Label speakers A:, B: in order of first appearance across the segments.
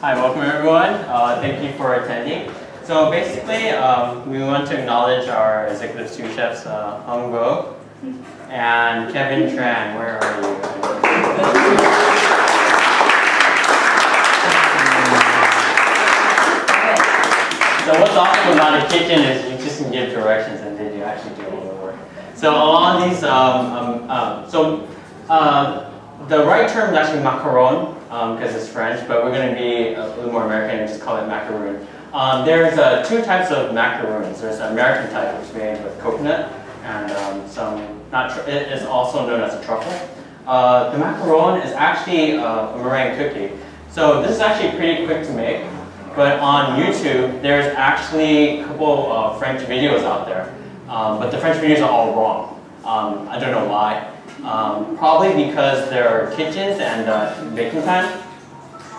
A: Hi, welcome everyone. Thank you for attending. So basically, we want to acknowledge our executive sous chefs, Hung Go and Kevin Tran. Where are you? So what's awesome about a kitchen is you just can give directions and then you actually do all the work. So along these, the right term is actually macaron because it's French, but we're going to be a little more American and just call it macaroon. There's two types of macaroons. There's an American type, which is made with coconut, and it is also known as a truffle. The macaron is actually a meringue cookie. So this is actually pretty quick to make, but on YouTube, there's actually a couple of French videos out there, but the French videos are all wrong. I don't know why. Probably because there are kitchens and baking time.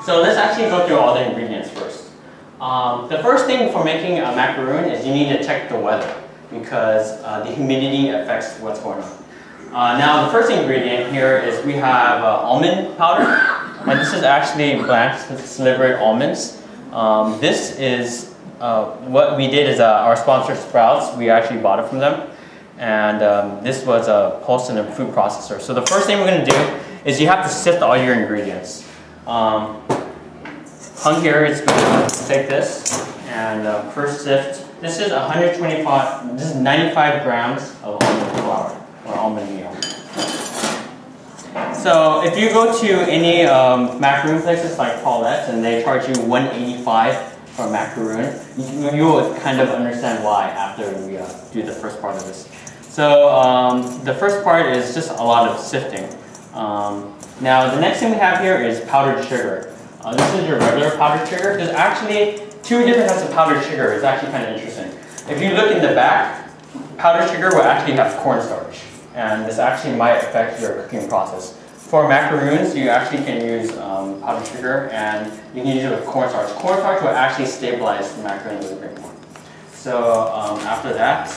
A: So let's actually go through all the ingredients first. The first thing for making a macaroon is you need to check the weather because the humidity affects what's going on. Now the first ingredient here is we have almond powder, and this is actually blanched slivered almonds. This is what we did is our sponsor Sprouts, we actually bought it from them. And this was pulsed in a food processor. So the first thing we're going to do is you have to sift all your ingredients. Hung here is going to take this and first sift. This is 125. This is 95 grams of almond flour or almond meal. So if you go to any macaroon places like Paulette's and they charge you $185 for a macaroon, you will kind of understand why after we do the first part of this. So the first part is just a lot of sifting. Now the next thing we have here is powdered sugar. This is your regular powdered sugar. There's actually two different types of powdered sugar. It's actually kind of interesting. If you look in the back, powdered sugar will actually have cornstarch, and this actually might affect your cooking process. For macaroons, you actually can use powdered sugar, and you can use it with cornstarch. Cornstarch will actually stabilize the macaroon a little bit more. So after that,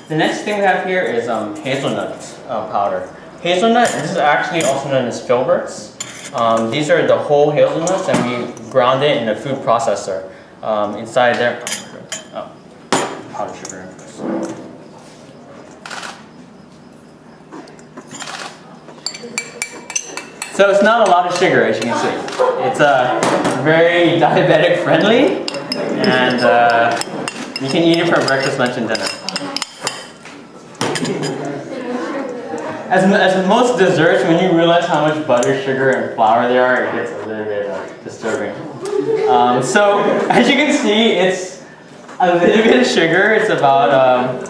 A: the next thing we have here is hazelnut powder. Hazelnut, this is actually also known as filberts. These are the whole hazelnuts, and we ground it in a food processor. Inside there, powdered sugar. So it's not a lot of sugar, as you can see. It's very diabetic friendly, and you can eat it for breakfast, lunch, and dinner. As most desserts, when you realize how much butter, sugar, and flour there are, it gets a little bit disturbing. So as you can see, it's a little bit of sugar. It's about,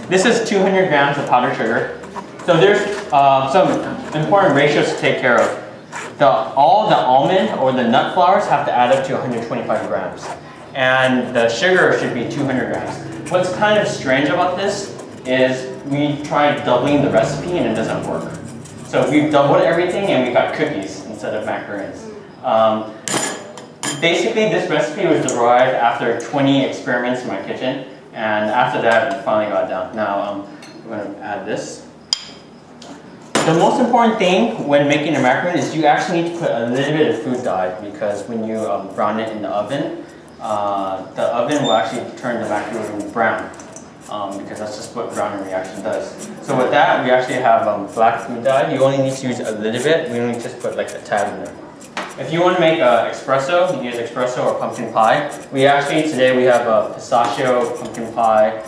A: this is 200 grams of powdered sugar. So there's some important ratios to take care of. All the almond or the nut flours have to add up to 125 grams. And the sugar should be 200 grams. What's kind of strange about this is we tried doubling the recipe and it doesn't work. So we've doubled everything and we got cookies instead of macaroons. Basically, this recipe was derived after 20 experiments in my kitchen, and after that, we finally got it down. Now, we're going to add this. The most important thing when making a macaroon is you actually need to put a little bit of food dye, because when you brown it in the oven will actually turn the macaroon brown, because that's just what browning reaction does. So with that, we actually have black food dye. You only need to use a little bit. We only just put like a tad in there. If you want to make espresso, you use espresso or pumpkin pie. Today we have pistachio, pumpkin pie,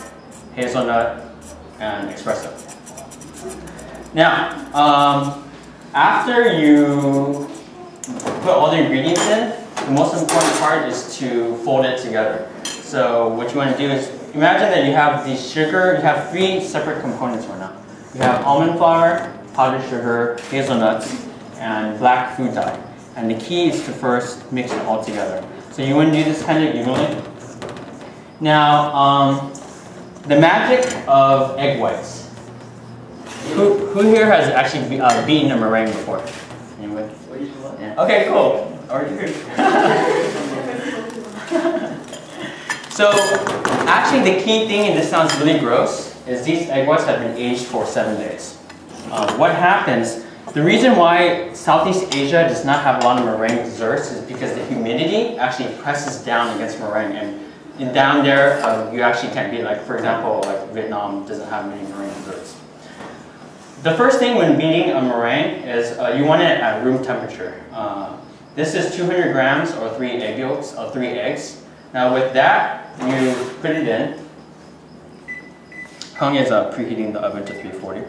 A: hazelnut, and espresso. Now, after you put all the ingredients in, the most important part is to fold it together. So what you want to do is, imagine that you have the sugar, you have three separate components right now. You have almond flour, powdered sugar, hazelnuts, and black food dye. And the key is to first mix it all together. So you want to do this kind of evenly. Now, the magic of egg whites. Who here has actually beaten a meringue before? Anyone? Yeah. Okay, cool. So actually the key thing, and this sounds really gross, is these egg whites have been aged for 7 days. What happens, the reason why Southeast Asia does not have a lot of meringue desserts is because the humidity actually presses down against meringue, and down there you actually can't beat, like for example, like Vietnam doesn't have many meringue desserts. The first thing when beating a meringue is you want it at room temperature. This is 200 grams or 3 egg yolks, or 3 eggs. Now with that, you put it in. Hung is preheating the oven to 340.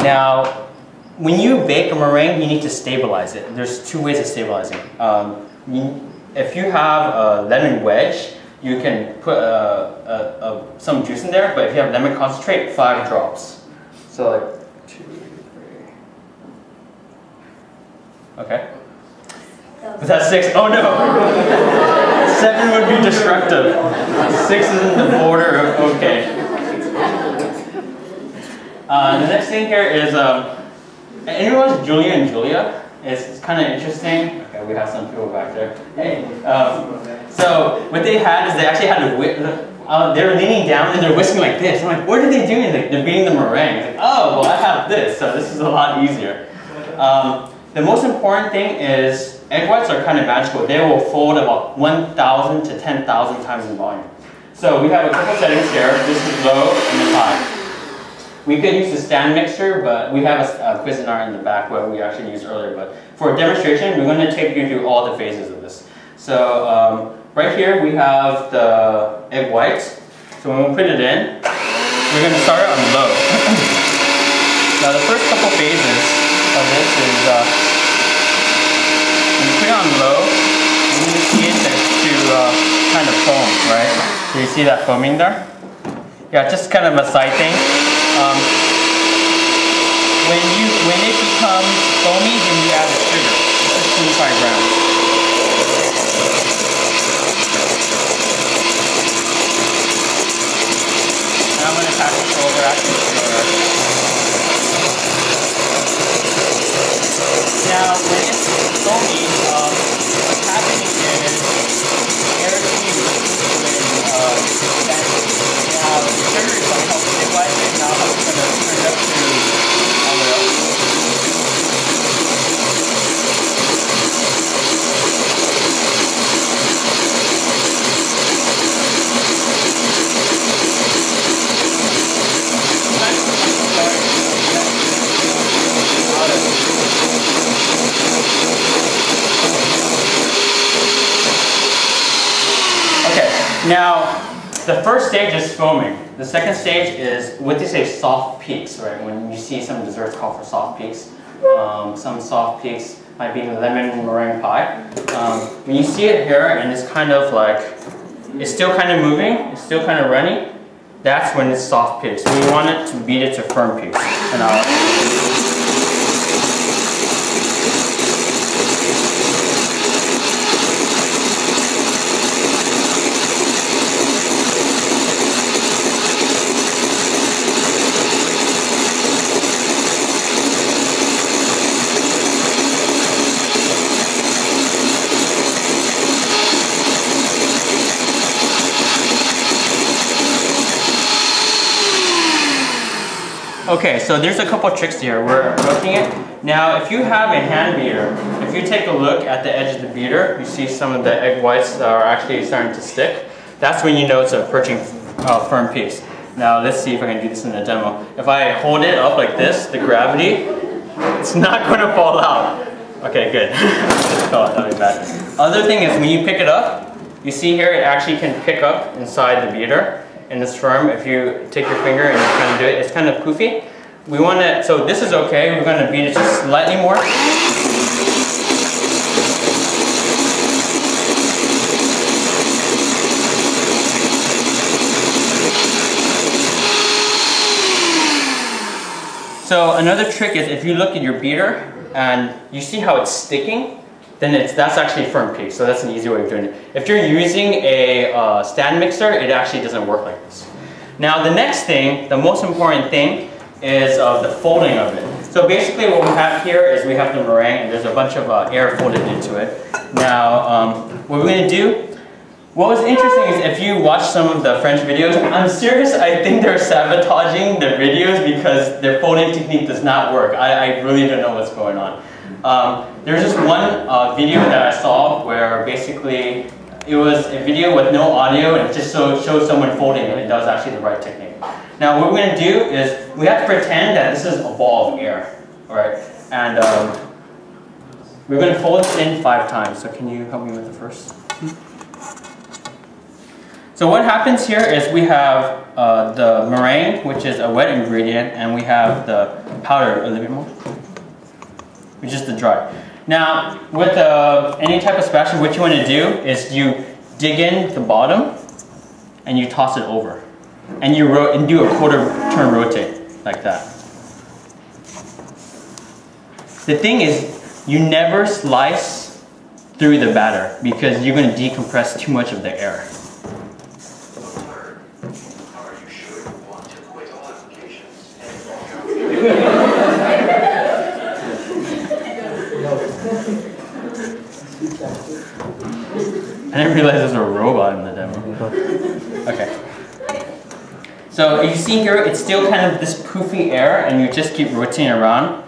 A: Now, when you bake a meringue, you need to stabilize it. There's 2 ways of stabilizing. If you have a lemon wedge, you can put some juice in there, but if you have lemon concentrate, 5 drops. So like 2, 3. Okay. Was that 6? Oh no! 7 would be destructive. 6 is in the border of okay. The next thing here is, anyone knows Julia and Julia? It's kind of interesting. Okay, we have some people back there. Hey. So what they had is they actually had to they were leaning down and they're whisking like this. I'm like, what are they doing? They're beating the meringue. It's like, oh, well I have this, so this is a lot easier. The most important thing is egg whites are kind of magical. They will fold about 1,000 to 10,000 times in volume. So we have a couple settings here. This is low and then high. We could use the stand mixer, but we have a Cuisinart in the back where we actually used earlier. But for a demonstration, we're going to take you through all the phases of this. So right here we have the egg whites. So when we put it in, we're going to start on low. Now the first couple phases of this is when you put it on low, you need to see it to kind of foam, right? So you see that foaming there? Yeah, just kind of a side thing. When it becomes foamy, then you add the sugar. This is 25 grams. And I'm going to pass this over after the sugar. Now, when it's foamy, what's happening is air is now the sugar is going to help stabilize it. Now I'm going to turn it up to a little. Okay, now the first stage is foaming. The second stage is what they say soft peaks, right? When you see some desserts call for soft peaks. Some soft peaks might be lemon meringue pie. When you see it here and it's kind of like, it's still kind of moving, it's still kind of running, that's when it's soft peaks. We want it to beat it to firm peaks. And okay, so there's a couple tricks here. We're looking at now. If you have a hand beater, if you take a look at the edge of the beater, you see some of the egg whites that are actually starting to stick. That's when you know it's approaching firm peaks. Now let's see if I can do this in a demo. If I hold it up like this, the gravity, it's not going to fall out. Okay, good. Oh, that was bad. Other thing is when you pick it up, you see here it actually can pick up inside the beater. And it's firm. If you take your finger and you kind of do it, it's kind of poofy. We want to, so this is okay. We're going to beat it just slightly more. So another trick is if you look at your beater and you see how it's sticking, then that's actually firm peak. So that's an easy way of doing it. If you're using a stand mixer, it actually doesn't work like this. Now the next thing, the most important thing, is the folding of it. So basically what we have here is we have the meringue and there's a bunch of air folded into it. Now what we're going to do, What was interesting is if you watch some of the French videos, I'm serious, I think they're sabotaging the videos because their folding technique does not work. I really don't know what's going on. There's just one video that I saw where basically it was a video with no audio and it just shows someone folding and it does actually the right technique. Now what we're going to do is we have to pretend that this is a ball of air, alright? And we're going to fold it in 5 times. So can you help me with the first? So what happens here is we have the meringue, which is a wet ingredient, and we have the powder, a little bit more, which is the dry. Now, with any type of spatula, what you want to do is you dig in the bottom and you toss it over. And you do a quarter turn rotate, like that. The thing is, you never slice through the batter because you're going to decompress too much of the air. I didn't realize there's a robot in the demo. Okay. So you see here, it's still kind of this poofy air and you just keep rotating around.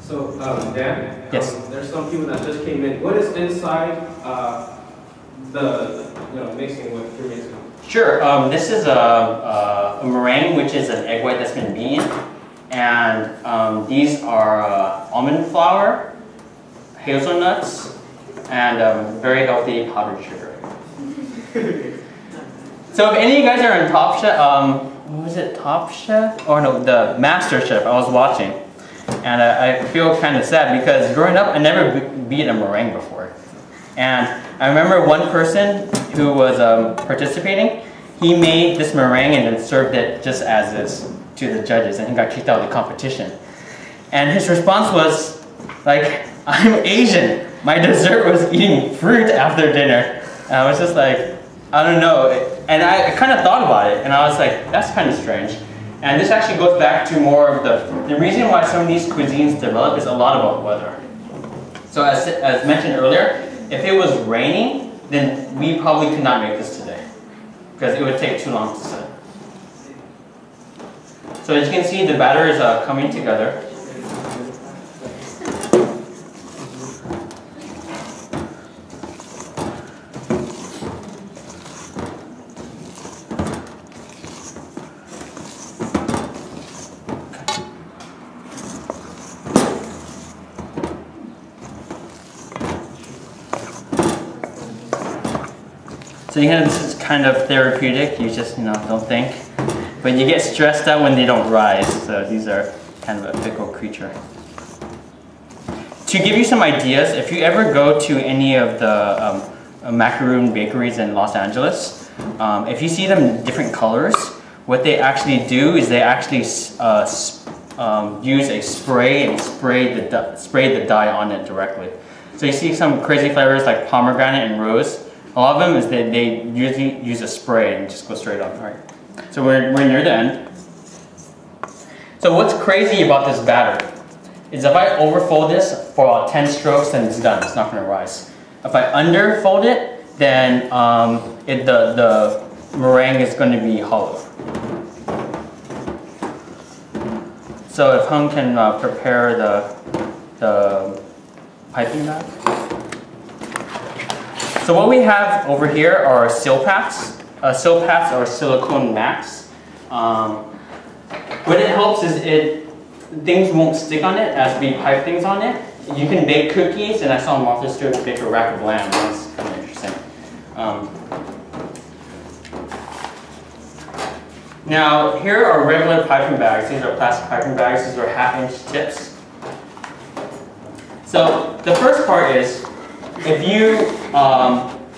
B: So, Dan,
A: yes.
B: There's some people that just came in. What is inside the mixing what you're mixing?
A: Sure. This is a meringue, which is an egg white that's been beaten, and these are almond flour, hazelnuts, and very healthy powdered sugar. So if any of you guys are in Top Chef, what was it, Top Chef? Or no, the Master Chef. I was watching. And I feel kind of sad because growing up, I never beat a meringue before. And I remember one person who was participating, he made this meringue and then served it just as is to the judges, and he got kicked out of the competition. And his response was, like, I'm Asian. My dessert was eating fruit after dinner. And I was just like, I don't know. And I kind of thought about it, and I was like, that's kind of strange. And this actually goes back to more of the reason why some of these cuisines develop is a lot about weather. So as mentioned earlier, if it was raining, then we probably could not make this today because it would take too long to set. So as you can see, the batter is coming together. So this is kind of therapeutic, you just don't think. But you get stressed out when they don't rise, so these are kind of a fickle creature. To give you some ideas, if you ever go to any of the macaroon bakeries in Los Angeles, if you see them in different colors, what they actually do is they actually use a spray and spray the dye on it directly. So you see some crazy flavors like pomegranate and rose. A lot of them is they usually use a spray and just go straight on. All right. So we're near the end. So what's crazy about this batter is if I overfold this for about 10 strokes, then it's done. It's not going to rise. If I underfold it, then the meringue is going to be hollow. So if Hung can prepare the piping bag. So what we have over here are seal pats. Seal pats are silicone mats. What it helps is things won't stick on it as we pipe things on it. You can bake cookies, and I saw Martha Stewart bake a rack of lamb. That's kind of interesting. Now here are regular piping bags. These are plastic piping bags. These are 1/2-inch tips. So the first part is, if you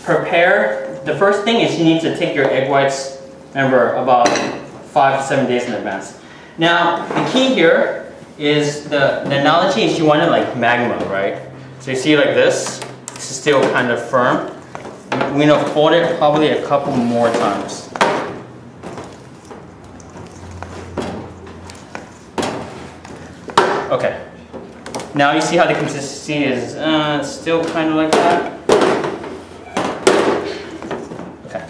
A: prepare, the first thing is you need to take your egg whites, remember, about 5 to 7 days in advance. Now, the key here is the analogy is you want it like magma, right? So you see like this is still kind of firm. We fold it probably a couple more times. Okay. Now you see how the consistency is still kind of like that. Okay.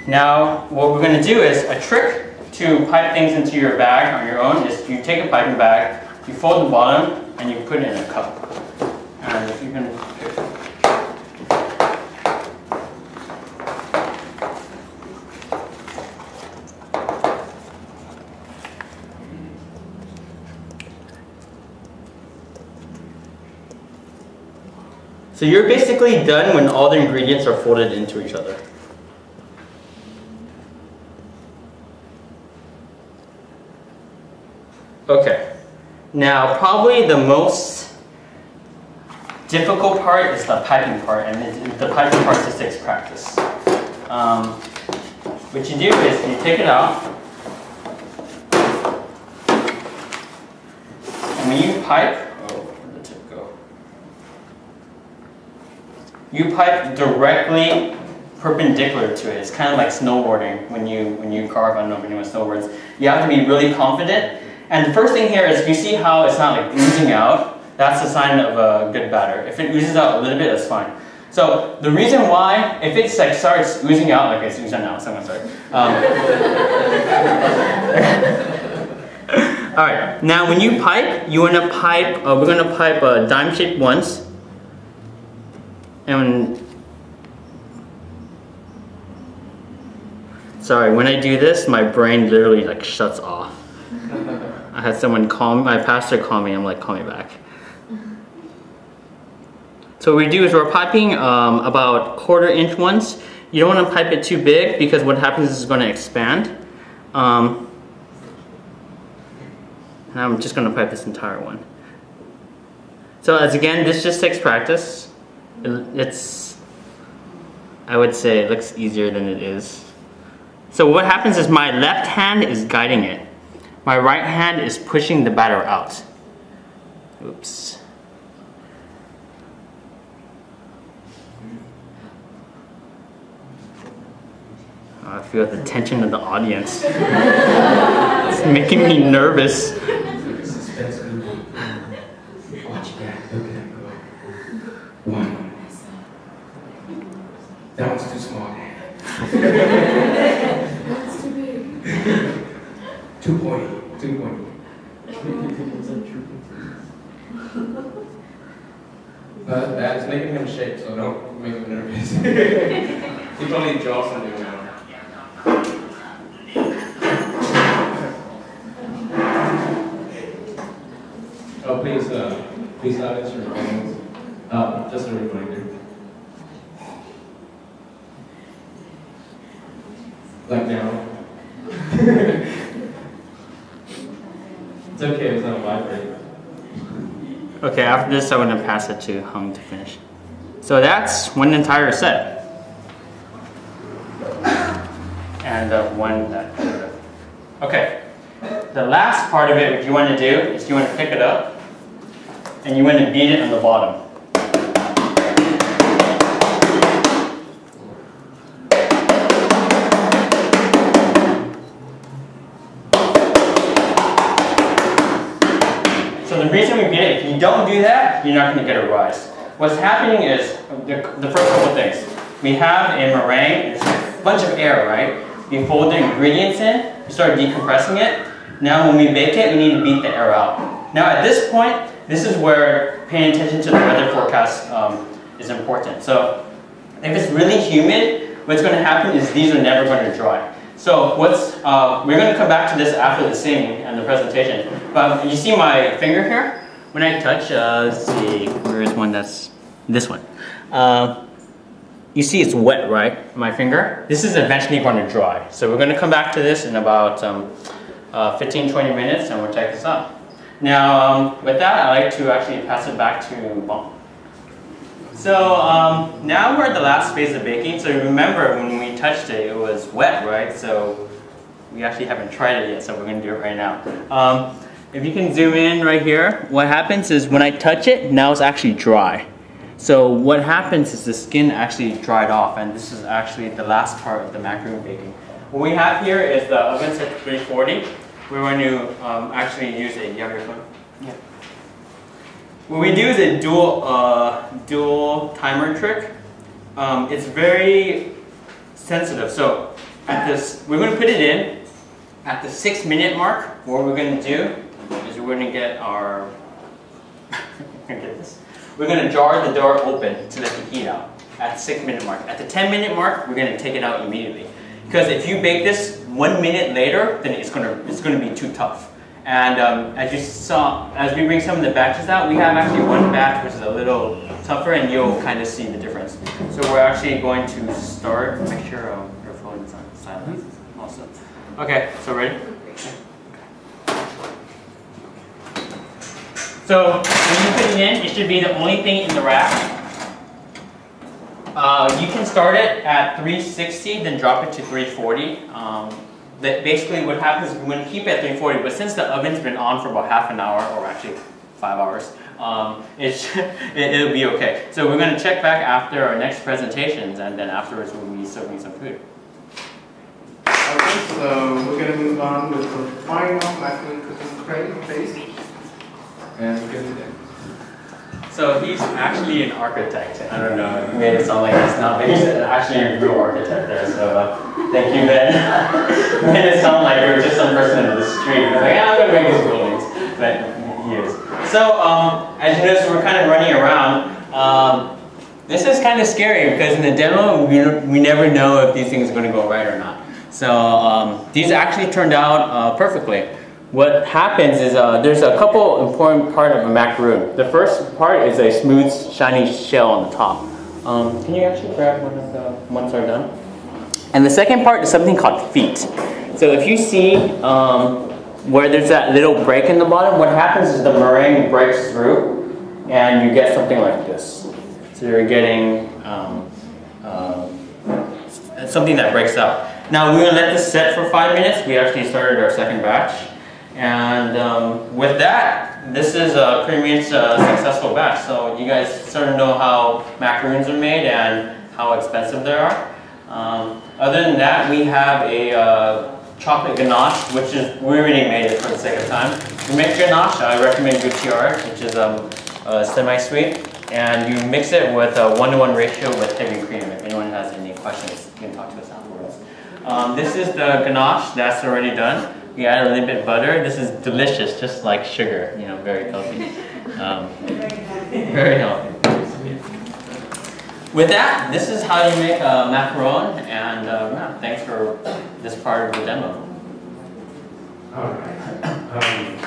A: Now what we're going to do is a trick to pipe things into your bag on your own is you take a piping bag, you fold the bottom, and you put it in a cup. And if you can pick so you're basically done when all the ingredients are folded into each other. Okay, now probably the most difficult part is the piping part, and the piping part just takes practice. What you do is you take it out, and when you pipe, where'd the tip go? You pipe directly perpendicular to it. It's kind of like snowboarding when you carve. I don't know if anyone snowboards. You have to be really confident. And the first thing here is you see how it's not like oozing out. That's a sign of a good batter. If it oozes out a little bit, that's fine. So the reason why, if it's like starts oozing out, like it's oozing out, someone sorry. All right. Now when you pipe, you want to pipe. We're going to pipe dime-shaped once, and sorry, when I do this, my brain literally like shuts off. I had someone call me, my pastor call me, I'm like, call me back. So what we do is we're piping about 1/4 inch ones. You don't want to pipe it too big because what happens is it's going to expand. And I'm just going to pipe this entire one. So as again, this just takes practice. It's, I would say it looks easier than it is. So what happens is my left hand is guiding it. My right hand is pushing the batter out. Oops. I feel the tension of the audience. It's making me nervous.
B: Watch back. Okay. One. That one's too small.
C: That's too big.
B: 2.0. 2.0. That's making him shake, so don't make him nervous. He's only jaw something now. Oh, please silence your phones. Just a reminder. Like now. It's okay, it's not vibrating.
A: Okay, after this I'm going to pass it to Hung to finish. So that's one entire set. And one that. Okay, the last part of it, what you want to do is you want to pick it up and you want to beat it on the bottom. So the reason we beat it, if you don't do that, you're not going to get a rise. What's happening is the first couple things. We have a meringue, it's a bunch of air, right? We fold the ingredients in, we start decompressing it. Now when we bake it, we need to beat the air out. Now at this point, this is where paying attention to the weather forecast is important. So if it's really humid, what's going to happen is these are never going to dry. So we're going to come back to this after the singing and the presentation. But you see my finger here? When I touch, let's see, where is one that's, this one. You see it's wet, right? My finger? This is eventually going to dry. So we're going to come back to this in about 15-20 minutes and we'll check this out. Now, with that, I'd like to actually pass it back to Bong. So now we're at the last phase of baking. So remember when we touched it, it was wet, right? So we actually haven't tried it yet, so we're going to do it right now. If you can zoom in right here, what happens is when I touch it, now it's actually dry. So what happens is the skin actually dried off, and this is actually the last part of the macaroon baking. What we have here is the oven set to 340. We're going to actually use a, you have your phone? Yeah. What we do is a dual timer trick. It's very sensitive. So at this, we're going to put it in at the 6-minute mark. What we're going to do is we're going to get our we're going to jar the door open to let the heat out at the 6-minute mark. At the 10-minute mark, we're going to take it out immediately. Because if you bake this 1 minute later, then it's going to be too tough. And as you saw, as we bring some of the batches out, we have actually one batch which is a little tougher, and you'll kind of see the difference. So we're actually going to start. Make sure your phone is on silent. Awesome. Okay, so ready? So when you put it in, it should be the only thing in the rack. You can start it at 360, then drop it to 340. Basically what happens is we're going to keep it at 340, but since the oven's been on for about half an hour, or actually 5 hours, it'll be okay. So we're going to check back after our next presentations, and then afterwards we'll be serving some food.
C: Okay, so we're going to move on with the final macaroni cooking phase. And we're going to do that.
A: So he's actually an architect. I don't know, it made it sound like he's not, but he's actually a real architect there. So thank you, Ben. Made it sound like you're just some person in the street. He's like, yeah, I'm going to make these buildings. But he is. So as you notice, we're kind of running around. This is kind of scary because in the demo, we never know if these things are going to go right or not. So these actually turned out perfectly. What happens is there's a couple important parts of a macaroon. The first part is a smooth, shiny shell on the top. Can you actually grab one of the ones that are done? And the second part is something called feet. So if you see where there's that little break in the bottom, what happens is the meringue breaks through and you get something like this. So you're getting something that breaks out. Now we're going to let this set for 5 minutes. We actually started our second batch. And with that, this is a pretty much a successful batch. So you guys sort of know how macaroons are made and how expensive they are. Other than that, we have a chocolate ganache, which is, we already made it for the sake of time. To make ganache, I recommend Gutierrez, which is semi-sweet. And you mix it with a 1-to-1 ratio with heavy cream. If anyone has any questions, you can talk to us afterwards. This is the ganache that's already done. We add a little bit of butter. This is delicious, just like sugar, you know, very healthy. Very healthy. With that, this is how you make a macaron, and thanks for this part of the demo.
C: All right.